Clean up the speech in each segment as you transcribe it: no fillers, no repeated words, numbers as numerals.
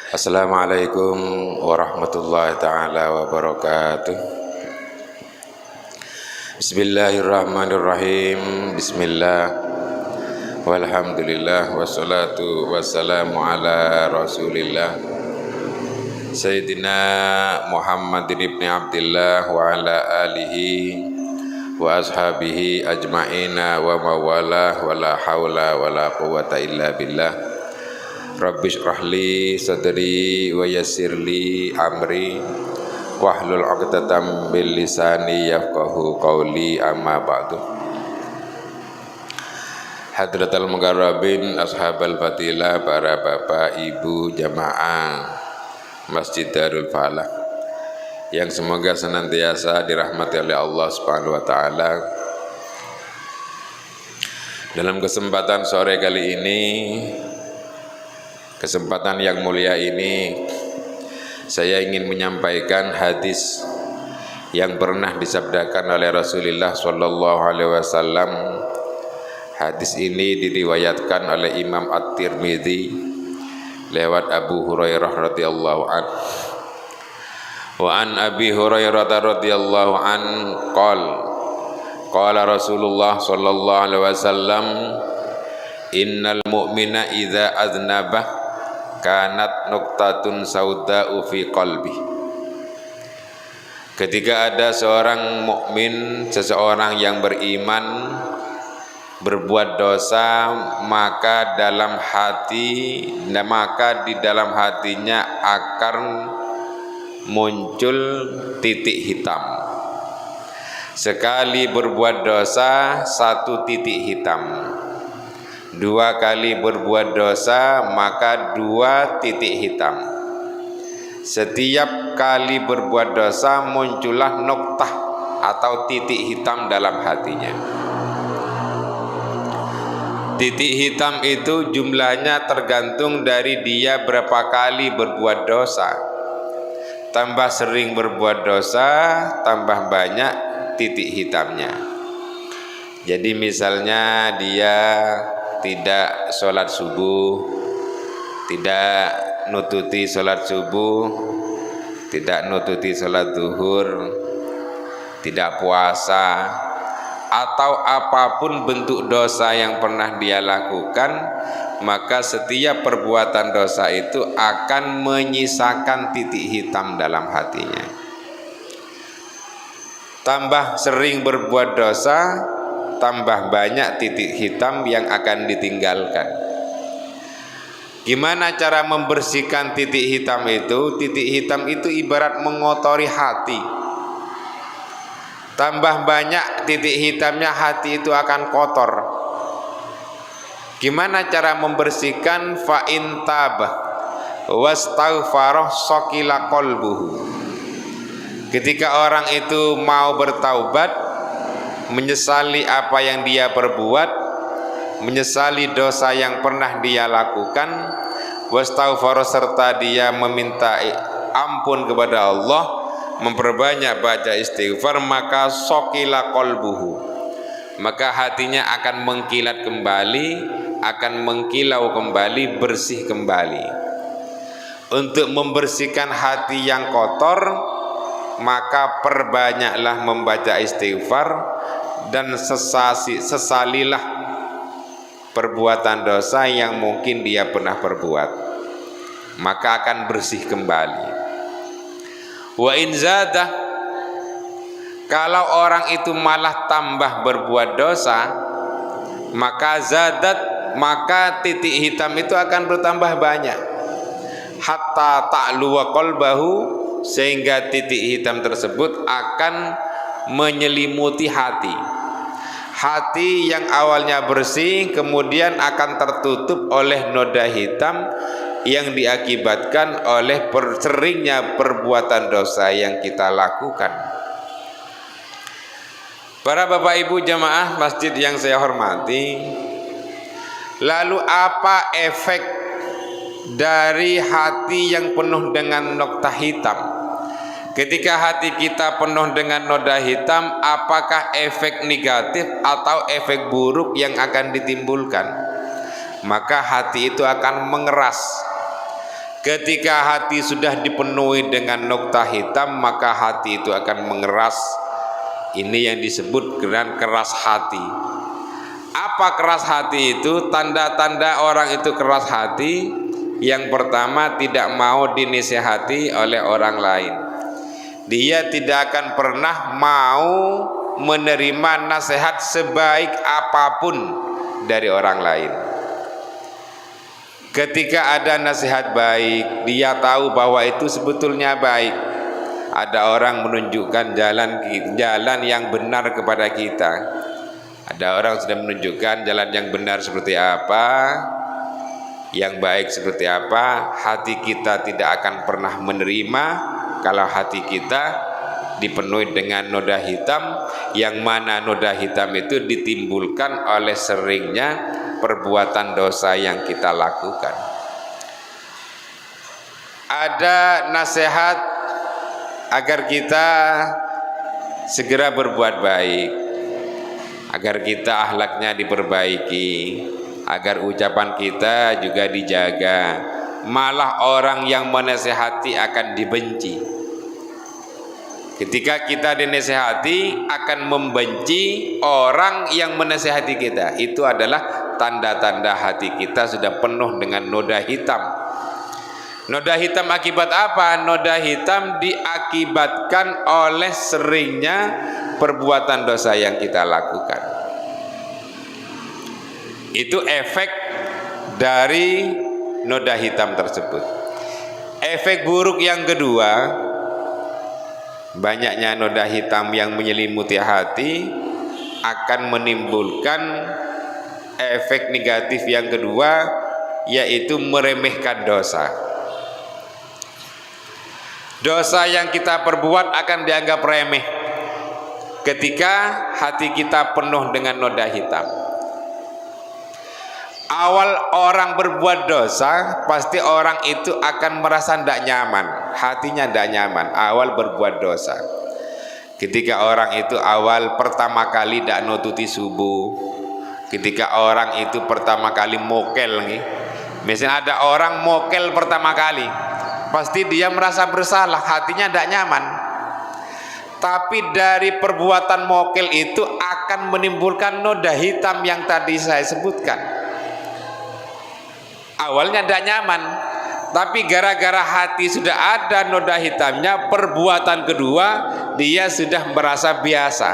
Assalamualaikum warahmatullahi taala wabarakatuh. Bismillahirrahmanirrahim. Bismillah walhamdulillah wassalatu wassalamu ala rasulillah Sayyidina Muhammadin ibni Abdillah wa ala alihi wa ashabihi ajma'ina wa mawalah wa la hawla wa la quwata illa billah. Rabbi shrahli sadri wa yassirli amri wahlul 'uqdatam bil lisani yafqahu qawli, amma ba'du. Hadratal muqarrabin, ashabal fadilah, para bapak ibu jamaah Masjid Darul Falah yang semoga senantiasa dirahmati oleh Allah Subhanahu wa taala. Dalam kesempatan sore kali ini, kesempatan yang mulia ini, saya ingin menyampaikan hadis yang pernah disabdakan oleh Rasulullah sallallahu alaihi wasallam. Hadis ini diriwayatkan oleh Imam At-Tirmidzi lewat Abu Hurairah radhiyallahu an. Wa an Abi Hurairah radhiyallahu an qala Rasulullah sallallahu alaihi wasallam, innal mu'mina idza aznaba kanat nuqtatun sauda'u fi qalbi. Ketika ada seorang mukmin, seseorang yang beriman berbuat dosa, maka di dalam hatinya akan muncul titik hitam. Sekali berbuat dosa, satu titik hitam. Dua kali berbuat dosa, maka dua titik hitam. Setiap kali berbuat dosa muncullah noktah atau titik hitam dalam hatinya. Titik hitam itu jumlahnya tergantung dari dia berapa kali berbuat dosa. Tambah sering berbuat dosa, tambah banyak titik hitamnya. Jadi misalnya dia tidak sholat subuh, tidak nututi sholat subuh, tidak nututi sholat zuhur, tidak puasa, atau apapun bentuk dosa yang pernah dia lakukan, maka setiap perbuatan dosa itu akan menyisakan titik hitam dalam hatinya. Tambah sering berbuat dosa, tambah banyak titik hitam yang akan ditinggalkan. Gimana cara membersihkan titik hitam itu? Titik hitam itu ibarat mengotori hati. Tambah banyak titik hitamnya, hati itu akan kotor. Gimana cara membersihkan? Fa in tabah wastaghfara saqila qalbuhu. Ketika orang itu mau bertaubat, menyesali apa yang dia perbuat, menyesali dosa yang pernah dia lakukan, wastaghfara, serta dia meminta ampun kepada Allah, memperbanyak baca istighfar, maka saqila qalbuhu, maka hatinya akan mengkilat kembali, akan mengkilau kembali, bersih kembali. Untuk membersihkan hati yang kotor, maka perbanyaklah membaca istighfar dan sesalilah perbuatan dosa yang mungkin dia pernah perbuat, maka akan bersih kembali. Wa in zada, kalau orang itu malah tambah berbuat dosa, maka zadat, maka titik hitam itu akan bertambah banyak. Hatta ta'luwa qalbahu, sehingga titik hitam tersebut akan menyelimuti hati. Hati yang awalnya bersih kemudian akan tertutup oleh noda hitam yang diakibatkan oleh seringnya perbuatan dosa yang kita lakukan. Para bapak ibu jamaah masjid yang saya hormati, lalu apa efek dari hati yang penuh dengan noktah hitam? Ketika hati kita penuh dengan noda hitam, apakah efek negatif atau efek buruk yang akan ditimbulkan? Maka hati itu akan mengeras. Ketika hati sudah dipenuhi dengan noktah hitam, maka hati itu akan mengeras. Ini yang disebut dengan keras hati. Apa keras hati itu? Tanda-tanda orang itu keras hati, yang pertama tidak mau dinasihati oleh orang lain. Dia tidak akan pernah mau menerima nasihat sebaik apapun dari orang lain. Ketika ada nasihat baik, dia tahu bahwa itu sebetulnya baik. Ada orang menunjukkan jalan yang benar kepada kita. Ada orang sudah menunjukkan jalan yang benar seperti apa, yang baik seperti apa. Hati kita tidak akan pernah menerima kalau hati kita dipenuhi dengan noda hitam, yang mana noda hitam itu ditimbulkan oleh seringnya perbuatan dosa yang kita lakukan. Ada nasihat agar kita segera berbuat baik, agar kita akhlaknya diperbaiki, agar ucapan kita juga dijaga. Malah orang yang menasihati akan dibenci. Ketika kita dinasihati, akan membenci orang yang menasihati kita. Itu adalah tanda-tanda hati kita sudah penuh dengan noda hitam. Noda hitam akibat apa? Noda hitam diakibatkan oleh seringnya perbuatan dosa yang kita lakukan. Itu efek dari noda hitam tersebut. Efek buruk yang kedua, banyaknya noda hitam yang menyelimuti hati akan menimbulkan efek negatif yang kedua, yaitu meremehkan dosa. Dosa yang kita perbuat akan dianggap remeh ketika hati kita penuh dengan noda hitam. Awal orang berbuat dosa, pasti orang itu akan merasa tidak nyaman, hatinya tidak nyaman. Awal berbuat dosa, ketika orang itu awal pertama kali tidak nututi subuh, ketika orang itu pertama kali mokel nih, misalnya ada orang mokel pertama kali, pasti dia merasa bersalah, hatinya tidak nyaman. Tapi dari perbuatan mokel itu akan menimbulkan noda hitam yang tadi saya sebutkan. Awalnya tidak nyaman, tapi gara-gara hati sudah ada noda hitamnya, perbuatan kedua dia sudah merasa biasa,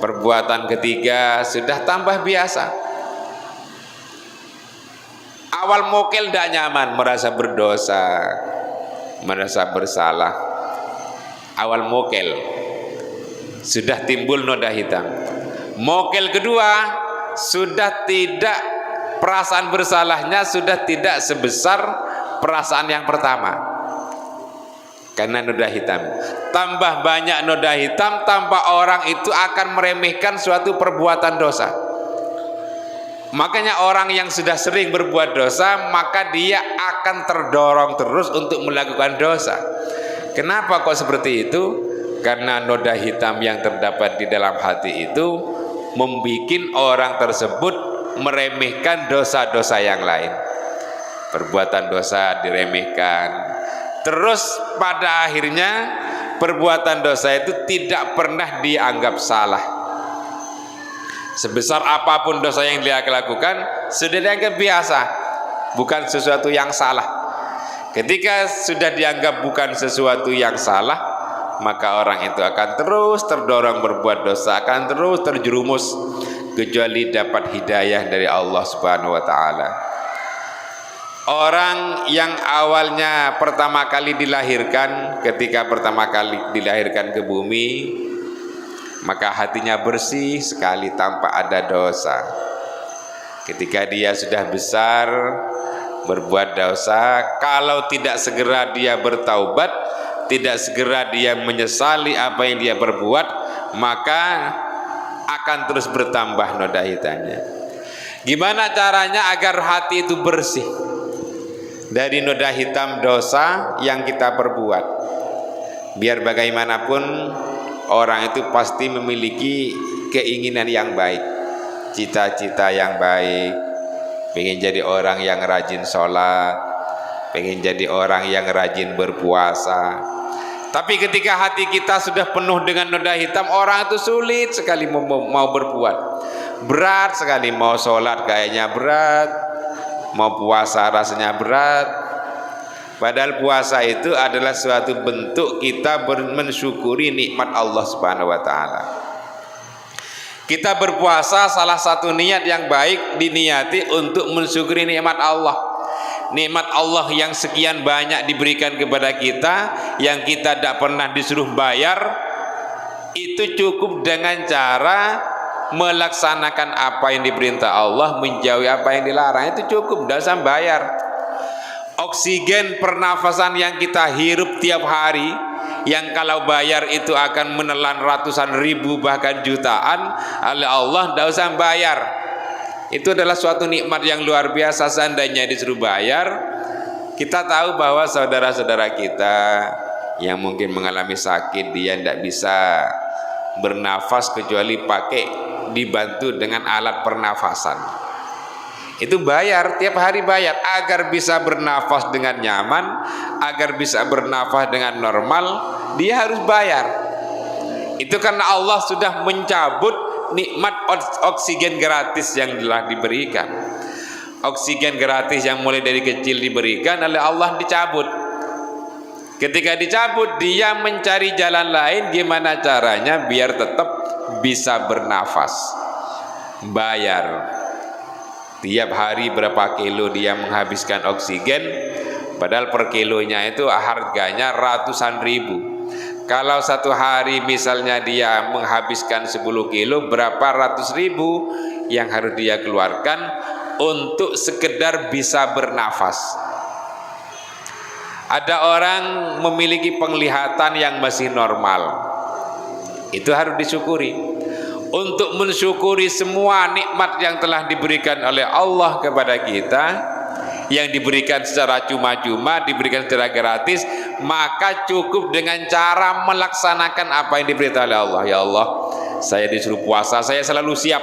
perbuatan ketiga sudah tambah biasa. Awal mokel tidak nyaman, merasa berdosa, merasa bersalah. Awal mokel sudah timbul noda hitam. Mokel kedua sudah tidak, perasaan bersalahnya sudah tidak sebesar perasaan yang pertama, karena noda hitam. Tambah banyak noda hitam, tambah orang itu akan meremehkan suatu perbuatan dosa. Makanya orang yang sudah sering berbuat dosa, maka dia akan terdorong terus untuk melakukan dosa. Kenapa kok seperti itu? Karena noda hitam yang terdapat di dalam hati itu membuat orang tersebut meremehkan dosa-dosa yang lain. Perbuatan dosa diremehkan, terus pada akhirnya perbuatan dosa itu tidak pernah dianggap salah. Sebesar apapun dosa yang dia lakukan sudah dianggap biasa, bukan sesuatu yang salah. Ketika sudah dianggap bukan sesuatu yang salah, maka orang itu akan terus terdorong berbuat dosa, akan terus terjerumus, kecuali dapat hidayah dari Allah Subhanahu wa ta'ala. Orang yang awalnya pertama kali dilahirkan, ketika pertama kali dilahirkan ke bumi, maka hatinya bersih sekali tanpa ada dosa. Ketika dia sudah besar berbuat dosa, kalau tidak segera dia bertaubat, tidak segera dia menyesali apa yang dia perbuat, maka akan terus bertambah noda hitamnya. Gimana caranya agar hati itu bersih dari noda hitam dosa yang kita perbuat? Biar bagaimanapun orang itu pasti memiliki keinginan yang baik, cita-cita yang baik, pengen jadi orang yang rajin sholat, pengen jadi orang yang rajin berpuasa. Tapi ketika hati kita sudah penuh dengan noda hitam, orang itu sulit sekali mau berbuat. Berat sekali mau sholat kayaknya berat, mau puasa rasanya berat. Padahal puasa itu adalah suatu bentuk kita mensyukuri nikmat Allah Subhanahu wa taala. Kita berpuasa salah satu niat yang baik diniati untuk mensyukuri nikmat Allah. Nikmat Allah yang sekian banyak diberikan kepada kita, yang kita tidak pernah disuruh bayar, itu cukup dengan cara melaksanakan apa yang diperintah Allah, menjauhi apa yang dilarang. Itu cukup, tidak usah bayar. Oksigen pernafasan yang kita hirup tiap hari, yang kalau bayar itu akan menelan ratusan ribu bahkan jutaan, oleh Allah tidak usah bayar. Itu adalah suatu nikmat yang luar biasa. Seandainya disuruh bayar, kita tahu bahwa saudara-saudara kita yang mungkin mengalami sakit, dia tidak bisa bernafas kecuali pakai dibantu dengan alat pernafasan. Itu bayar, tiap hari bayar agar bisa bernafas dengan nyaman, agar bisa bernafas dengan normal, dia harus bayar. Itu karena Allah sudah mencabut nikmat oksigen gratis yang telah diberikan. Oksigen gratis yang mulai dari kecil diberikan oleh Allah dicabut. Ketika dicabut, dia mencari jalan lain gimana caranya biar tetap bisa bernafas. Bayar. Tiap hari berapa kilo dia menghabiskan oksigen, padahal per kilonya itu harganya ratusan ribu. Kalau satu hari misalnya dia menghabiskan 10 kilo, berapa ratus ribu yang harus dia keluarkan untuk sekedar bisa bernafas. Ada orang memiliki penglihatan yang masih normal, itu harus disyukuri. Untuk mensyukuri semua nikmat yang telah diberikan oleh Allah kepada kita, yang diberikan secara cuma-cuma, diberikan secara gratis, maka cukup dengan cara melaksanakan apa yang diberitahu oleh Allah. Ya Allah, saya disuruh puasa, saya selalu siap,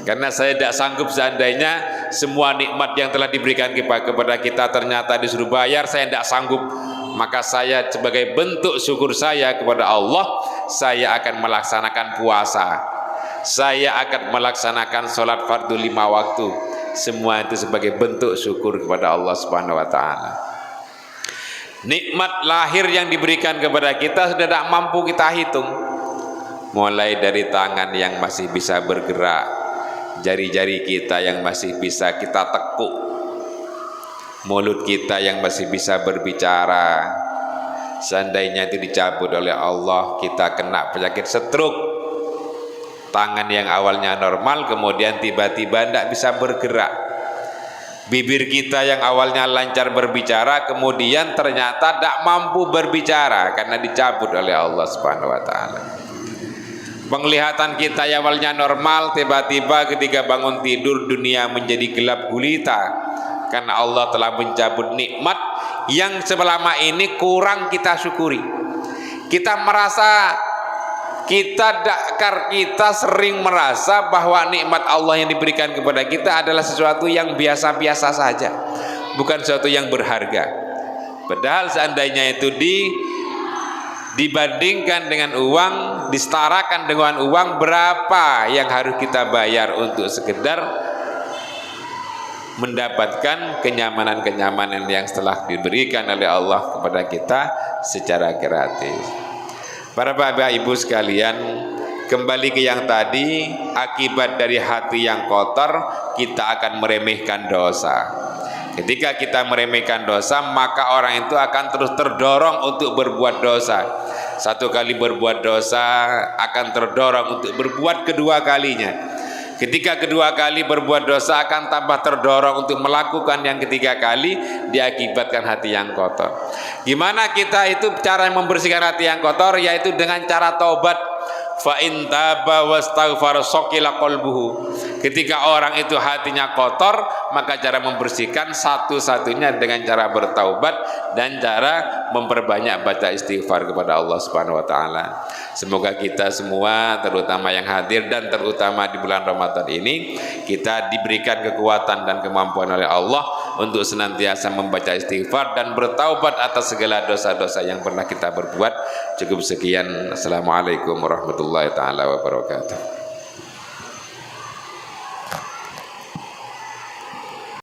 karena saya tidak sanggup seandainya semua nikmat yang telah diberikan kepada kita ternyata disuruh bayar, saya tidak sanggup. Maka saya sebagai bentuk syukur saya kepada Allah, saya akan melaksanakan puasa, saya akan melaksanakan sholat fardu 5 waktu. Semua itu sebagai bentuk syukur kepada Allah Subhanahu wa taala. Nikmat lahir yang diberikan kepada kita sudah tidak mampu kita hitung. Mulai dari tangan yang masih bisa bergerak, jari-jari kita yang masih bisa kita tekuk, mulut kita yang masih bisa berbicara. Seandainya itu dicabut oleh Allah, kita kena penyakit stroke. Tangan yang awalnya normal kemudian tiba-tiba tidak bisa bergerak. Bibir kita yang awalnya lancar berbicara kemudian ternyata tidak mampu berbicara karena dicabut oleh Allah Subhanahu wa taala. Penglihatan kita yang awalnya normal, tiba-tiba ketika bangun tidur dunia menjadi gelap gulita karena Allah telah mencabut nikmat yang selama ini kurang kita syukuri. Kita merasa kita sering merasa bahwa nikmat Allah yang diberikan kepada kita adalah sesuatu yang biasa-biasa saja, bukan sesuatu yang berharga. Padahal seandainya itu dibandingkan dengan uang, disetarakan dengan uang, berapa yang harus kita bayar untuk sekedar mendapatkan kenyamanan-kenyamanan yang telah diberikan oleh Allah kepada kita secara gratis. Para bapak ibu sekalian, kembali ke yang tadi, akibat dari hati yang kotor kita akan meremehkan dosa. Ketika kita meremehkan dosa, maka orang itu akan terus terdorong untuk berbuat dosa. Satu kali berbuat dosa akan terdorong untuk berbuat kedua kalinya. Ketika kedua kali berbuat dosa akan tambah terdorong untuk melakukan yang ketiga kali, diakibatkan hati yang kotor. Gimana kita itu cara membersihkan hati yang kotor? Yaitu dengan cara taubat. Fa in taba wastaghfara saqila qalbuhu. Ketika orang itu hatinya kotor, maka cara membersihkan satu-satunya dengan cara bertaubat dan cara memperbanyak baca istighfar kepada Allah Subhanahu wa taala. Semoga kita semua, terutama yang hadir dan terutama di bulan Ramadan ini, kita diberikan kekuatan dan kemampuan oleh Allah untuk senantiasa membaca istighfar dan bertaubat atas segala dosa-dosa yang pernah kita berbuat. Cukup sekian. Assalamualaikum warahmatullahi taala wabarakatuh.